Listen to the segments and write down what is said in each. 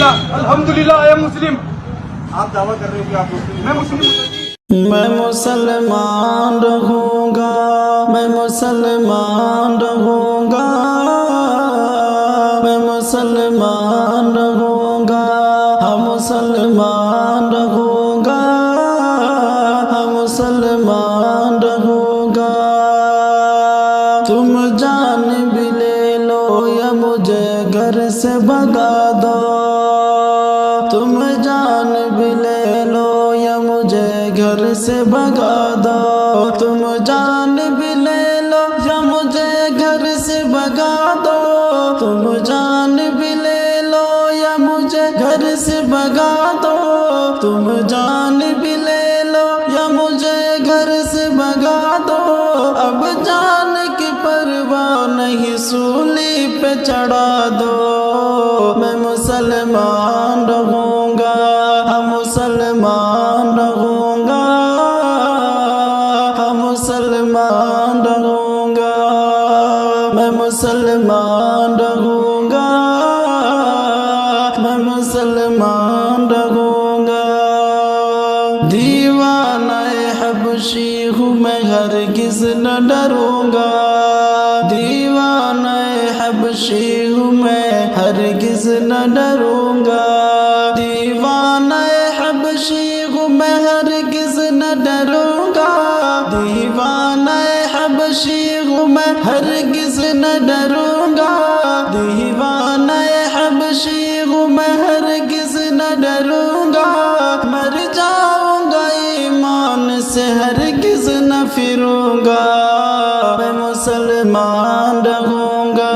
अल्हम्दुलिल्लाह I am मुस्लिम। आप दावा कर रहे हो कि आप मुस्लिम? मैं मुस्लिम हूँ। मैं मुसलमान रहूँगा, मैं मुसलमान रहूँगा, मैं मुसलमान रहूँगा, हम मुसलमान रहूँगा, हम मुसलमान रहूँगा। तुम जान भी ले लो या मुझे घर से भगा दो, तुम जान भी ले लो या मुझे घर से भगा दो, तुम जान भी ले लो या मुझे घर से भगा दो, तुम जान भी ले लो या मुझे घर से भगा दो, तुम जान भी ले लो या मुझे घर से भगा दो। अब जान की परवाह नहीं सूली पे चढ़ा दो। मैं मुसलमान रहूँगा, हम मुसलमान रहूँगा, हम मुसलमान रहूँगा, मैं मुसलमान रहूँगा, मैं मुसलमान रहूँगा। दीवाना हबशी हूँ मैं, हरगिज़ न डरूँगा, दीवाना हबशी हूँ मैं, हरगिज़ न डरूँगा, दीवाना हबशी हूँ मैं, हरगिज़ न डरूँगा, दीवाना हबशी हूँ मैं, हरगिज़ न डरूँगा, दीवाना हबशी हूँ मैं, हरगिज़ न डरूँगा। मर जाऊँगा ईमान से, हरगिज़ न फिरूँगा। मैं मुसलमान रहूँगा,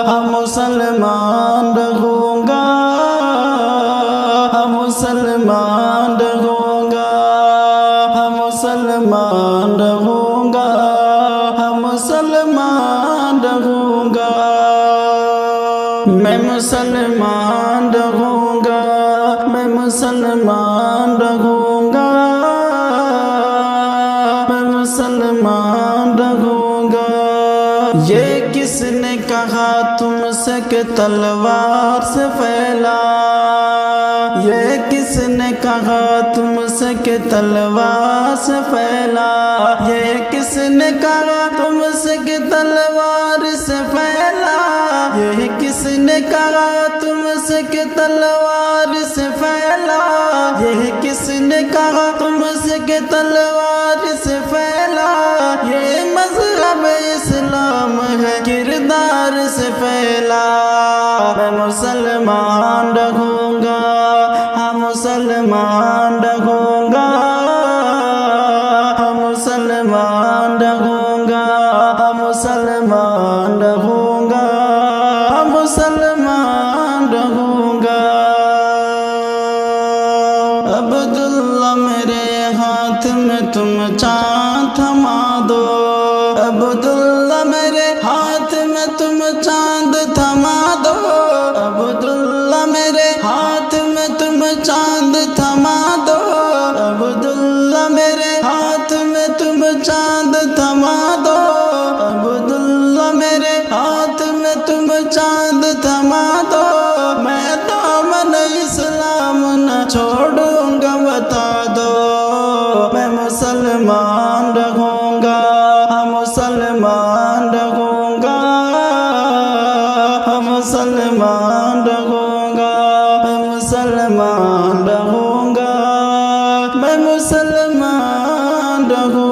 हम मुसलमान रहूँगा, हम मुसलमान रहूँगा, हम मुसलमान रहूँगा, हम मुसलमान रहूँगा। मैं मुसलमान रहूँगा, मैं मुसलमान रहूँगा, मैं मुसलमान रहूँगा। ये किसने कहा तुमसे कि तलवार से फैला, ये किसने कहा तुमसे कि तलवार से फैला, ये किसने कहा तुमसे कि तलवार से फैला, ये किसने कहा तुमसे कि तलवार से फैला, ये किसने कहा तुमसे कि तलवार से फैला। ये मज़हब इस्लाम है किरदार से फैला। मैं मुसलमान रहूँगा, हम मुसलमान रहूँगा, हम मुसलमान रहूँगा, हम मुसलमान रहूँगा, हम मुसलमान रहूँगा। अब्दुल्ला मेरे हाथ में तुम चाँद थमा दो, अब्दुल्ला मेरे हाथ में तुम चाँद थमा दो, अब्दुल्ला मेरे हाथ में तुम चाँद थमा दो, अब्दुल्ला मेरे हाथ में तुम चाँद थमा दो, अब्दुल्ला मेरे हाथ में तुम चाँद थमा दो। मैं दामन इस्लाम न छोड़ूंगा बता दो। मैं मुसलमान रहूँगा, हम मुसलमान रहूँगा, हम मुसलमान रहूँगा, मैं मुसलमान रहूँगा, मैं मुसलमान रहूँगा।